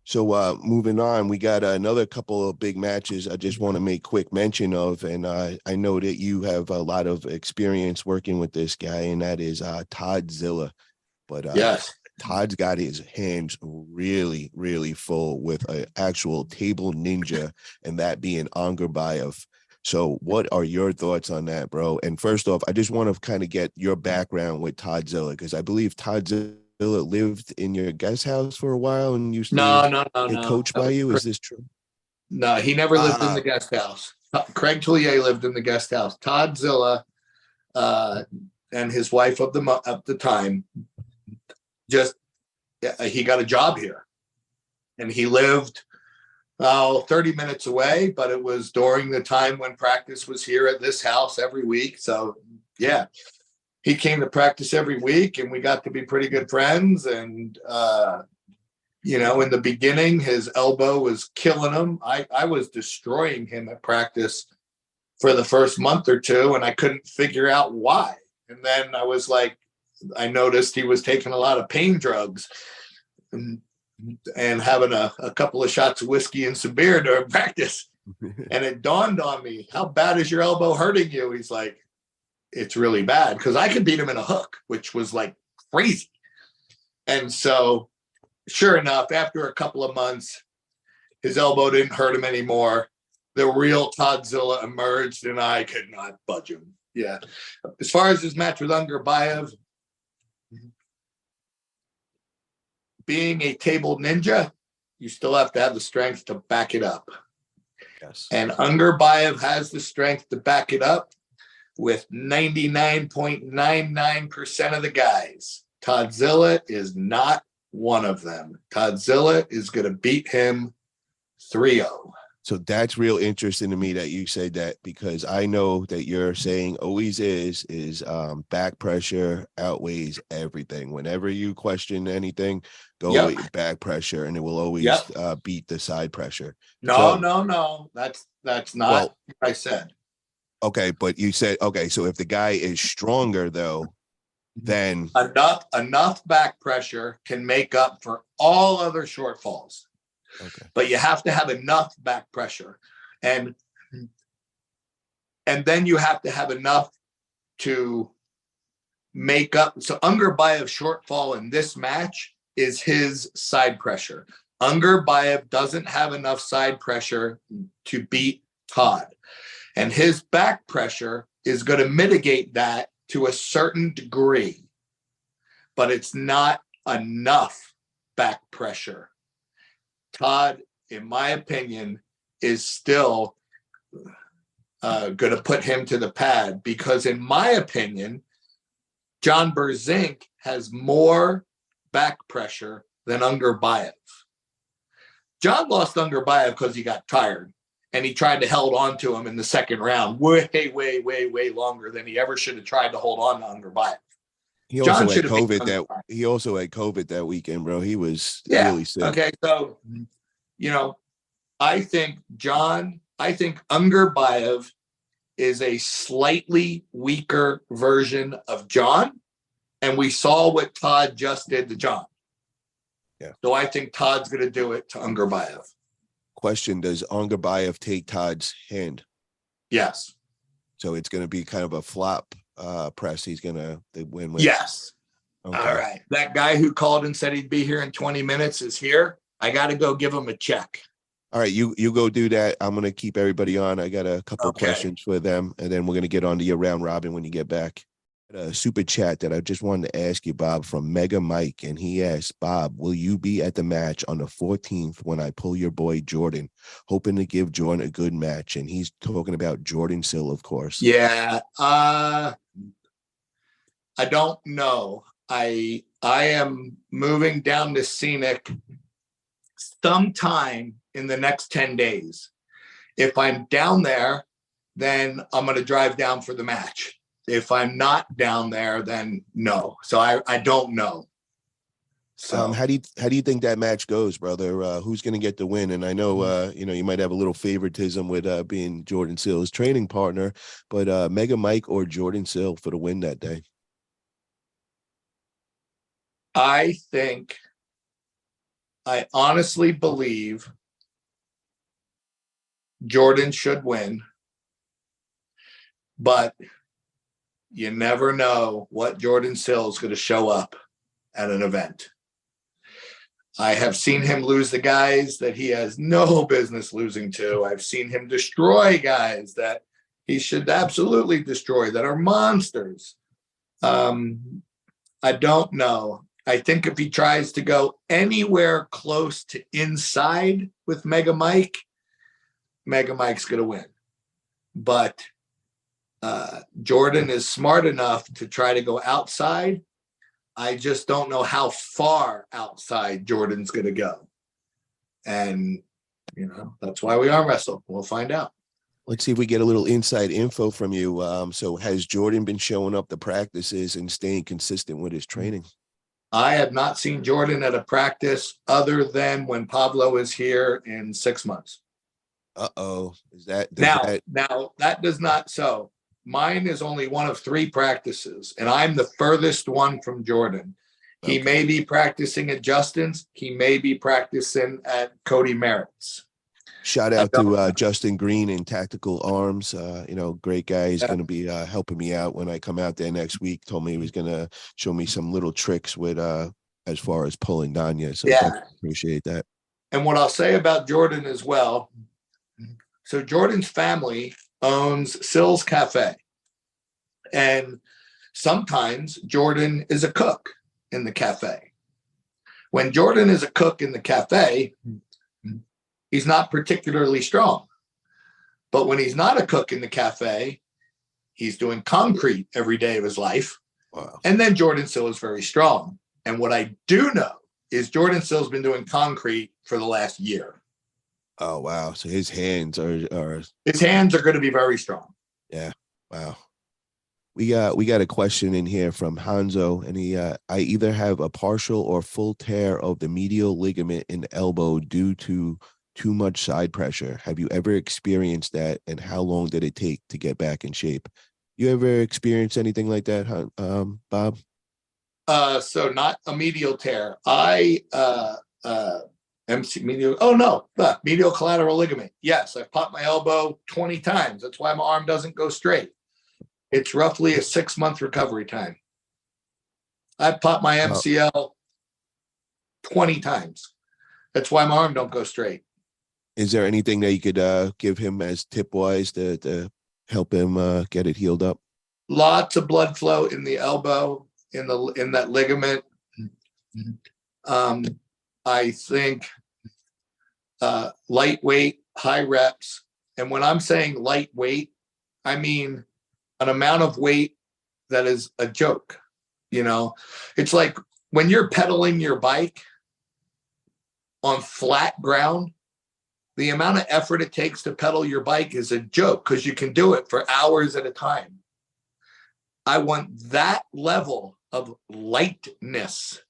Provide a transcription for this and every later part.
So moving on, we got another couple of big matches I just want to make quick mention of. And I know that you have a lot of experience working with this guy, and that is Toddzilla. But Yes. Todd's got his hands really, really full with an actual table ninja, and that being Ongarbayev. So what are your thoughts on that, bro? And first off, I just want to kind of get your background with Toddzilla, because I believe Toddzilla lived in your guest house for a while and used to get coached by you. Is this true? No, he never lived in the guest house. Craig Tullier lived in the guest house. Toddzilla and his wife of the time he got a job here, and he lived 30 minutes away, but it was during the time when practice was here at this house every week. So yeah, he came to practice every week, and we got to be pretty good friends. And in the beginning, his elbow was killing him. I was destroying him at practice for the first month or two, and I couldn't figure out why. And then I noticed he was taking a lot of pain drugs and having a couple of shots of whiskey and some beer during practice. And it dawned on me, how bad is your elbow hurting you? He's like, it's really bad, because I could beat him in a hook, which was like crazy. And so sure enough, after a couple of months, his elbow didn't hurt him anymore. The real Toddzilla emerged, and I could not budge him. Yeah. As far as his match with Ongarbayev, being a table ninja, you still have to have the strength to back it up. Yes. And Ongarbayev has the strength to back it up with 99.99% of the guys. Toddzilla is not one of them. Toddzilla is going to beat him 3-0. So that's real interesting to me that you said that, because I know that you're saying always is back pressure outweighs everything. Whenever you question anything, go with back pressure, and it will always beat the side pressure. No. That's not what I said. Okay, but you said, okay, so if the guy is stronger though, then enough back pressure can make up for all other shortfalls. Okay. But you have to have enough back pressure, and then you have to have enough to make up. So Ongarbayev's shortfall in this match is his side pressure. Ongarbayev doesn't have enough side pressure to beat Todd, and his back pressure is going to mitigate that to a certain degree, but it's not enough back pressure. Todd, in my opinion, is still going to put him to the pad, because in my opinion, John Berzink has more back pressure than Ongarbayev. John lost Ongarbayev because he got tired, and he tried to hold on to him in the second round way longer than he ever should have tried to hold on to Ongarbayev. He also had COVID that weekend, bro. He was really sick. Okay, so I think Ongarbayev is a slightly weaker version of John, and we saw what Todd just did to John. Yeah. So I think Todd's going to do it to Ongarbayev. Question: does Ongarbayev take Todd's hand? Yes. So it's going to be kind of a flop press. He's going to win with. Yes. Okay. All right. That guy who called and said he'd be here in 20 minutes is here. I got to go give him a check. All right, you go do that. I'm going to keep everybody on. I got a couple of questions for them, and then we're going to get on to your round robin when you get back. A super chat that I just wanted to ask you, Bob, from Mega Mike, and he asked, Bob, will you be at the match on the 14th when I pull your boy Jordan? Hoping to give Jordan a good match, and he's talking about Jordan Sill, of course. Yeah, I don't know. I am moving down to Scenic sometime in the next 10 days. If I'm down there, then I'm going to drive down for the match. If I'm not down there, then no. So I don't know. So how do you think that match goes, brother? Who's going to get the win? And I know you might have a little favoritism with being Jordan Sill's training partner, but Mega Mike or Jordan Sill for the win that day? I think I honestly believe Jordan should win, but you never know what Jordan Sill is going to show up at an event. I have seen him lose the guys that he has no business losing to. I've seen him destroy guys that he should absolutely destroy, that are monsters. I don't know. I think if he tries to go anywhere close to inside with Mega Mike's going to win. But Jordan is smart enough to try to go outside. I just don't know how far outside Jordan's going to go. And, that's why we arm wrestle. We'll find out. Let's see if we get a little inside info from you. So has Jordan been showing up to practices and staying consistent with his training? I have not seen Jordan at a practice other than when Pablo is here in 6 months. Uh-oh. Now that does not so. Mine is only one of 3 practices, and I'm the furthest one from Jordan. He may be practicing at Justin's. He may be practicing at Cody Merritt's. Shout out to Justin Green in Tactical Arms. Great guy. He's going to be helping me out when I come out there next week. Told me he was going to show me some little tricks with as far as pulling Danya. So I appreciate that. And what I'll say about Jordan as well. So Jordan's family owns Sill's Cafe. And sometimes Jordan is a cook in the cafe. When Jordan is a cook in the cafe, he's not particularly strong. But when he's not a cook in the cafe, he's doing concrete every day of his life. Wow. And then Jordan Sill is very strong. And what I do know is Jordan Sill's been doing concrete for the last year. Oh, wow. So his hands are going to be very strong. Yeah. Wow. We got a question in here from Hanzo, and he I either have a partial or full tear of the medial ligament in the elbow due to too much side pressure. Have you ever experienced that, and how long did it take to get back in shape? You ever experienced anything like that, Bob? So not a medial tear. Medial collateral ligament. Yes, I've popped my elbow 20 times. That's why my arm doesn't go straight. It's roughly a 6-month recovery time. I've popped my MCL 20 times. That's why my arm don't go straight. Is there anything that you could give him as tip-wise to help him get it healed up? Lots of blood flow in the elbow, in that ligament. I think lightweight, high reps. And when I'm saying lightweight, I mean an amount of weight that is a joke. It's like when you're pedaling your bike on flat ground, the amount of effort it takes to pedal your bike is a joke because you can do it for hours at a time. I want that level of lightness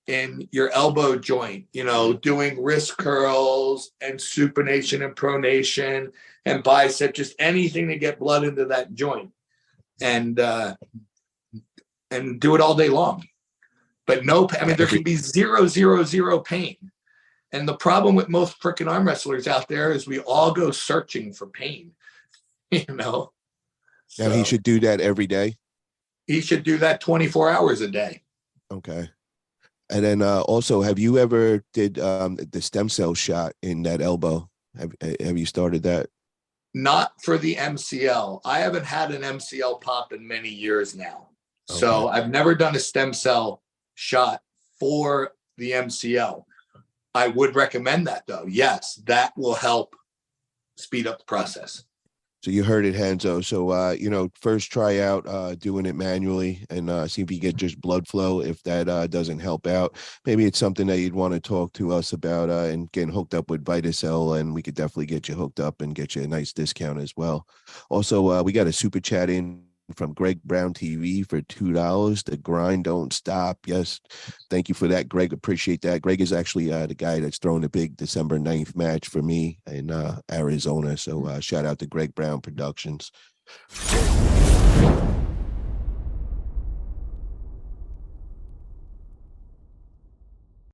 in your elbow joint, doing wrist curls and supination and pronation and bicep, just anything to get blood into that joint and do it all day long. But there can be zero pain. And the problem with most freaking arm wrestlers out there is we all go searching for pain, So, now he should do that every day. He should do that 24 hours a day. Okay. And then also, have you ever did the stem cell shot in that elbow? Have you started that? Not for the MCL. I haven't had an MCL pop in many years now. Okay. So I've never done a stem cell shot for the MCL. I would recommend that, though. Yes, that will help speed up the process. So you heard it, Hanzo. So, first try out doing it manually and see if you get just blood flow. If that doesn't help out, maybe it's something that you'd want to talk to us about and getting hooked up with VitaCell, and we could definitely get you hooked up and get you a nice discount as well. Also, we got a super chat in from Greg Brown TV for $2. The grind don't stop. Yes. Thank you for that, Greg. Appreciate that. Greg is actually the guy that's throwing the big December 9th match for me in Arizona. So shout out to Greg Brown Productions.